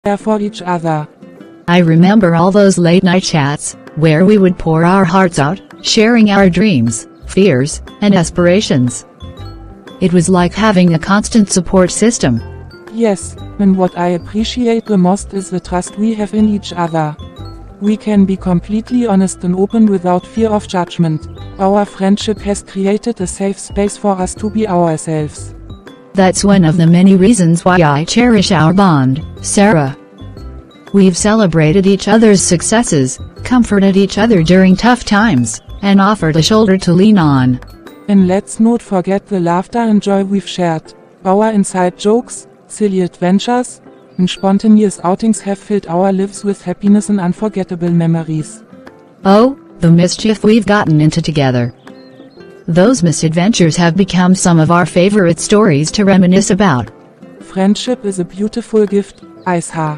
there for each other. I remember all those late-night chats, where we would pour our hearts out, sharing our dreams, fears, and aspirations. It was like having a constant support system. Yes, and what I appreciate the most is the trust we have in each other. We can be completely honest and open without fear of judgment. Our friendship has created a safe space for us to be ourselves. That's one of the many reasons why I cherish our bond, Sarah. We've celebrated each other's successes, comforted each other during tough times, and offered a shoulder to lean on. And let's not forget the laughter and joy we've shared. Our inside jokes, silly adventures, and spontaneous outings have filled our lives with happiness and unforgettable memories. Oh, the mischief we've gotten into together. Those misadventures have become some of our favorite stories to reminisce about. Friendship is a beautiful gift, Aisha.